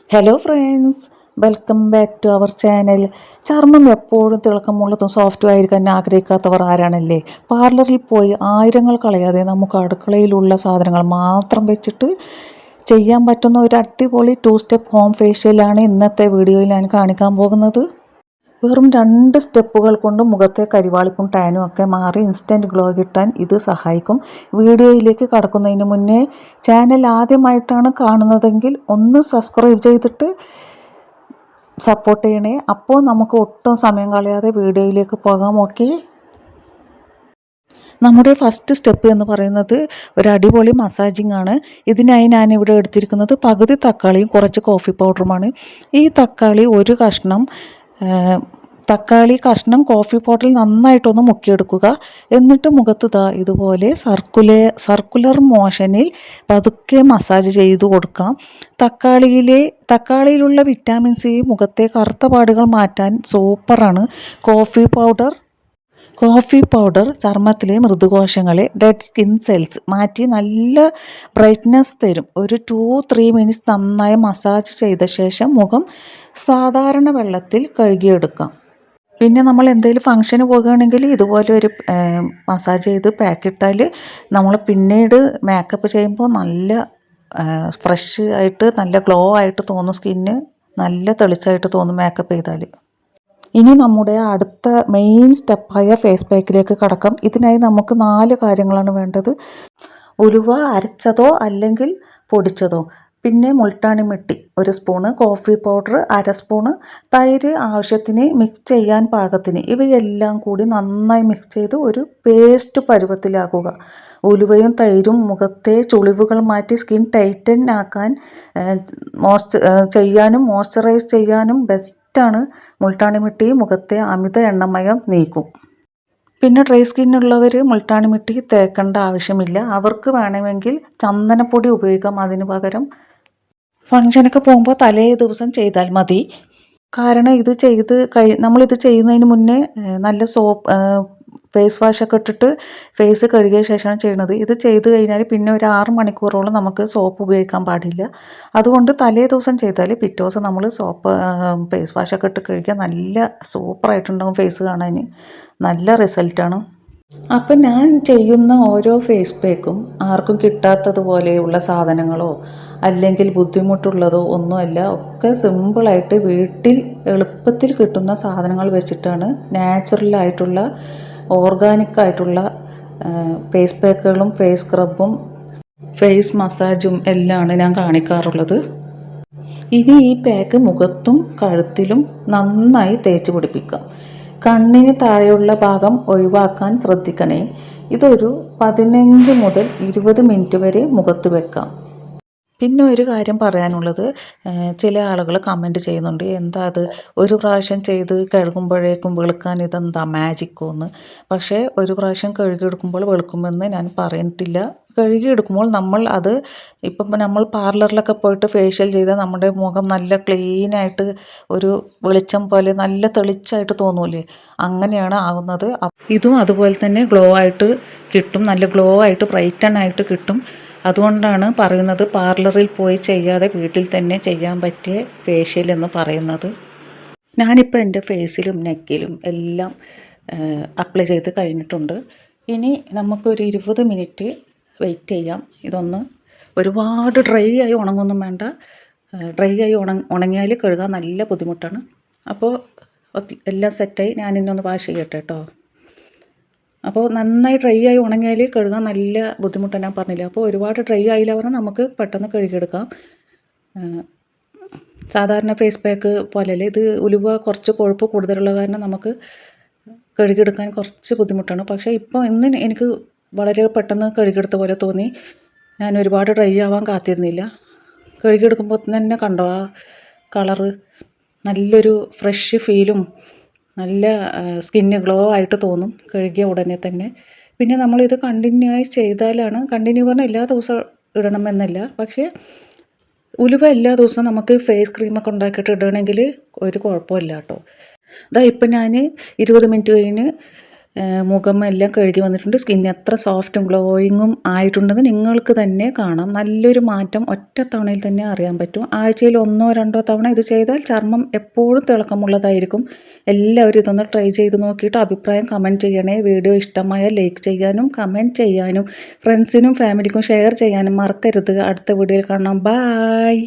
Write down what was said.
Hello friends, welcome back to our channel. ചർമ്മം എപ്പോഴും തിളക്കമുള്ളതും സോഫ്റ്റും ആയിരിക്കാൻ ആഗ്രഹിക്കാത്തവർ ആരാണല്ലേ? പാർലറിൽ പോയി ആയിരങ്ങൾ കളയാതെ നമുക്ക് അടുക്കളയിലുള്ള സാധനങ്ങൾ മാത്രം വെച്ചിട്ട് ചെയ്യാൻ പറ്റുന്ന ഒരു അടിപൊളി 2 സ്റ്റെപ്പ് ഹോം ഫേഷ്യലാണ് ഇന്നത്തെ വീഡിയോയിൽ ഞാൻ കാണിക്കാൻ പോകുന്നത്. വെറും 2 സ്റ്റെപ്പുകൾ കൊണ്ട് മുഖത്തെ കരിവാളിപ്പും ടാനും ഒക്കെ മാറി ഇൻസ്റ്റൻറ്റ് ഗ്ലോ കിട്ടാൻ ഇത് സഹായിക്കും. വീഡിയോയിലേക്ക് കടക്കുന്നതിന് മുന്നേ ചാനൽ ആദ്യമായിട്ടാണ് കാണുന്നതെങ്കിൽ ഒന്ന് സബ്സ്ക്രൈബ് ചെയ്തിട്ട് സപ്പോർട്ട് ചെയ്യണേ. അപ്പോൾ നമുക്ക് ഒട്ടും സമയം കളയാതെ വീഡിയോയിലേക്ക് പോകാം. ഓക്കെ, നമ്മുടെ ഫസ്റ്റ് സ്റ്റെപ്പ് എന്ന് പറയുന്നത് ഒരു അടിപൊളി മസാജിങ് ആണ്. ഇതിനായി ഞാനിവിടെ എടുത്തിരിക്കുന്നത് പകുതി തക്കാളിയും കുറച്ച് കോഫി പൗഡറുമാണ്. ഈ തക്കാളി കഷ്ണം കോഫി പൗഡറിൽ നന്നായിട്ടൊന്ന് മുക്കിയെടുക്കുക. എന്നിട്ട് മുഖത്ത് ഇതുപോലെ സർക്കുലർ മോഷനിൽ പതുക്കെ മസാജ് ചെയ്ത് കൊടുക്കാം. തക്കാളിയിലുള്ള വിറ്റാമിൻ സി മുഖത്തെ കറുത്ത പാടുകൾ മാറ്റാൻ സൂപ്പറാണ്. കോഫി പൗഡർ ചർമ്മത്തിലെ മൃദുകോശങ്ങളെ ഡെഡ് സ്കിൻ സെൽസ് മാറ്റി നല്ല ബ്രൈറ്റ്നസ് തരും. ഒരു 2-3 മിനിറ്റ്സ് നന്നായി മസാജ് ചെയ്ത ശേഷം മുഖം സാധാരണ വെള്ളത്തിൽ കഴുകിയെടുക്കാം. പിന്നെ നമ്മൾ എന്തെങ്കിലും ഫംഗ്ഷന് പോകുകയാണെങ്കിൽ ഇതുപോലെ ഒരു മസാജ് ചെയ്ത് പാക്കിട്ടാൽ നമ്മൾ പിന്നീട് മേക്കപ്പ് ചെയ്യുമ്പോൾ നല്ല ഫ്രഷ് ആയിട്ട് നല്ല ഗ്ലോ ആയിട്ട് തോന്നും. സ്കിന്ന് നല്ല തെളിച്ചായിട്ട് തോന്നും മേക്കപ്പ് ചെയ്താൽ. ഇനി നമ്മുടെ അടുത്ത മെയിൻ സ്റ്റെപ്പായ ഫേസ് പാക്കിലേക്ക് കടക്കാം. ഇതിനായി നമുക്ക് 4 കാര്യങ്ങളാണ് വേണ്ടത്. ഉലുവ അരച്ചതോ അല്ലെങ്കിൽ പൊടിച്ചതോ, പിന്നെ Multani mitti 1 spoon, coffee powder 1/2 spoon, തൈര് ആവശ്യത്തിന്, മിക്സ് ചെയ്യാൻ പാകത്തിന്. ഇവയെല്ലാം കൂടി നന്നായി മിക്സ് ചെയ്ത് ഒരു പേസ്റ്റ് പരുവത്തിലാക്കുക. ഉലുവയും തൈരും മുഖത്തെ ചുളിവുകൾ മാറ്റി സ്കിൻ ടൈറ്റൻ ആക്കാൻ മോയ്സ്ചറൈസ് ചെയ്യാനും ബെസ്റ്റാണ്. മുൾട്ടാണി മിട്ടി മുഖത്തെ അമിത എണ്ണമയം നീക്കും. പിന്നെ ഡ്രൈ സ്കിന്നുള്ളവർ മുൾട്ടാണി മിട്ടി തേക്കേണ്ട ആവശ്യമില്ല. അവർക്ക് വേണമെങ്കിൽ ചന്ദനപ്പൊടി ഉപയോഗിക്കാം അതിന് പകരം. ഫംഗ്ഷനൊക്കെ പോകുമ്പോൾ തലേ ദിവസം ചെയ്താൽ മതി. കാരണം നമ്മളിത് ചെയ്യുന്നതിന് മുന്നേ നല്ല ഫേസ് വാഷൊക്കെ ഇട്ടിട്ട് ഫേസ് കഴുകിയ ശേഷമാണ് ചെയ്യുന്നത്. ഇത് ചെയ്ത് കഴിഞ്ഞാൽ പിന്നെ ഒരു 6 മണിക്കൂറോളം നമുക്ക് സോപ്പ് ഉപയോഗിക്കാൻ പാടില്ല. അതുകൊണ്ട് തലേ ദിവസം ചെയ്താൽ പിറ്റേ ദിവസം നമ്മൾ ഫേസ് വാഷൊക്കെ ഇട്ട് കഴുകിയാൽ നല്ല സൂപ്പറായിട്ടുണ്ടാകും. ഫേസ് കാണാൻ നല്ല റിസൾട്ടാണ്. അപ്പം ഞാൻ ചെയ്യുന്ന ഓരോ ഫേസ് പാക്കും ആർക്കും കിട്ടാത്തതുപോലെയുള്ള സാധനങ്ങളോ അല്ലെങ്കിൽ ബുദ്ധിമുട്ടുള്ളതോ ഒന്നുമല്ല. ഒക്കെ സിമ്പിളായിട്ട് വീട്ടിൽ എളുപ്പത്തിൽ കിട്ടുന്ന സാധനങ്ങൾ വെച്ചിട്ടാണ് നാച്ചുറലായിട്ടുള്ള ഓർഗാനിക്കായിട്ടുള്ള ഫേസ് പാക്കുകളും ഫേസ് സ്ക്രബും ഫേസ് മസാജും എല്ലാമാണ് ഞാൻ കാണിക്കാറുള്ളത്. ഇനി ഈ പാക്ക് മുഖത്തും കഴുത്തിലും നന്നായി തേച്ച് പിടിപ്പിക്കാം. കണ്ണിന് താഴെയുള്ള ഭാഗം ഒഴിവാക്കാൻ ശ്രദ്ധിക്കണേ. ഇതൊരു 15 മുതൽ 20 മിനിറ്റ് വരെ മുഖത്ത് വെക്കാം. പിന്നെ ഒരു കാര്യം പറയാനുള്ളത്, ചില ആളുകൾ കമൻറ്റ് ചെയ്യുന്നുണ്ട്, എന്താ അത് ഒരു പ്രാവശ്യം ചെയ്ത് കഴുകുമ്പോഴേക്കും വെളുക്കാൻ ഇതെന്താ മാജിക്കോ എന്ന്. പക്ഷേ ഒരു പ്രാവശ്യം കഴുകിയെടുക്കുമ്പോൾ വെളുക്കുമെന്ന് ഞാൻ പറഞ്ഞിട്ടില്ല. കഴുകിയെടുക്കുമ്പോൾ നമ്മൾ പാർലറിലൊക്കെ പോയിട്ട് ഫേഷ്യൽ ചെയ്താൽ നമ്മുടെ മുഖം നല്ല ക്ലീനായിട്ട് ഒരു വെളിച്ചം പോലെ നല്ല തെളിച്ചായിട്ട് തോന്നൂലേ, അങ്ങനെയാണ് ആകുന്നത്. ഇതും അതുപോലെ തന്നെ ഗ്ലോ ആയിട്ട് കിട്ടും, നല്ല ഗ്ലോ ആയിട്ട് ബ്രൈറ്റൺ ആയിട്ട് കിട്ടും. അതുകൊണ്ടാണ് പറയുന്നത് പാർലറിൽ പോയി ചെയ്യാതെ വീട്ടിൽ തന്നെ ചെയ്യാൻ പറ്റിയ ഫേഷ്യൽ എന്ന് പറയുന്നത്. ഞാനിപ്പോൾ എൻ്റെ ഫേസിലും നെക്കിലും എല്ലാം അപ്ലൈ ചെയ്ത് കഴിഞ്ഞിട്ടുണ്ട്. ഇനി നമുക്കൊരു 20 മിനിറ്റ് വെയിറ്റ് ചെയ്യാം. ഇതൊന്ന് ഒരുപാട് ഡ്രൈ ആയി ഉണങ്ങൊന്നും വേണ്ട. ഡ്രൈ ആയി ഉണങ്ങിയാൽ കഴുകാൻ നല്ല ബുദ്ധിമുട്ടാണ്. അപ്പോൾ എല്ലാം സെറ്റായി. ഞാനിന്നൊന്ന് വാഷ് ചെയ്യട്ടെ കേട്ടോ. അപ്പോൾ നന്നായി ഡ്രൈ ആയി ഉണങ്ങിയാൽ കഴുകാൻ നല്ല ബുദ്ധിമുട്ടാണ്, ഞാൻ പറഞ്ഞില്ല. അപ്പോൾ ഒരുപാട് ഡ്രൈ ആയില്ല പറഞ്ഞാൽ നമുക്ക് പെട്ടെന്ന് കഴുകിയെടുക്കാം. സാധാരണ ഫേസ് പാക്ക് പോലെയല്ല ഇത്. ഉലുവ കുറച്ച് കൊഴുപ്പ് കൂടുതലുള്ള കാരണം നമുക്ക് കഴുകിയെടുക്കാൻ കുറച്ച് ബുദ്ധിമുട്ടാണ്. പക്ഷേ ഇന്ന് എനിക്ക് വളരെ പെട്ടെന്ന് കഴുകിയെടുത്ത പോലെ തോന്നി. ഞാൻ ഒരുപാട് ഡ്രൈ ആവാൻ കാത്തിരുന്നില്ല. കഴുകിയെടുക്കുമ്പോൾ തന്നെ കണ്ടോ ആ കളറ്, നല്ലൊരു ഫ്രഷ് ഫീലും നല്ല സ്കിന്ന് ഗ്ലോ ആയിട്ട് തോന്നും കഴുകിയ ഉടനെ തന്നെ. പിന്നെ നമ്മളിത് കണ്ടിന്യൂ പറഞ്ഞാൽ എല്ലാ ദിവസവും ഇടണമെന്നല്ല. പക്ഷേ ഉലുവ എല്ലാ ദിവസവും നമുക്ക് ഫേസ് ക്രീമൊക്കെ ഉണ്ടാക്കിയിട്ട് ഇടണമെങ്കിൽ ഒരു കുഴപ്പമില്ല കേട്ടോ. ഇപ്പം ഞാൻ 20 മിനിറ്റ് കഴിഞ്ഞ് മുഖം എല്ലാം കഴുകി വന്നിട്ടുണ്ട്. സ്കിൻ എത്ര സോഫ്റ്റും ഗ്ലോയിങ്ങും ആയിട്ടുണ്ടെന്ന് നിങ്ങൾക്ക് തന്നെ കാണാം. നല്ലൊരു മാറ്റം ഒറ്റ തവണയിൽ തന്നെ അറിയാൻ പറ്റും. ആഴ്ചയിൽ 1-2 തവണ ഇത് ചെയ്താൽ ചർമ്മം എപ്പോഴും തിളക്കമുള്ളതായിരിക്കും. എല്ലാവരും ഇതൊന്ന് ട്രൈ ചെയ്ത് നോക്കിയിട്ട് അഭിപ്രായം കമൻറ്റ് ചെയ്യണേ. വീഡിയോ ഇഷ്ടമായാൽ ലൈക്ക് ചെയ്യാനും കമൻറ്റ് ചെയ്യാനും ഫ്രണ്ട്സിനും ഫാമിലിക്കും ഷെയർ ചെയ്യാനും മറക്കരുത്. അടുത്ത വീഡിയോയിൽ കാണാം. ബായ്.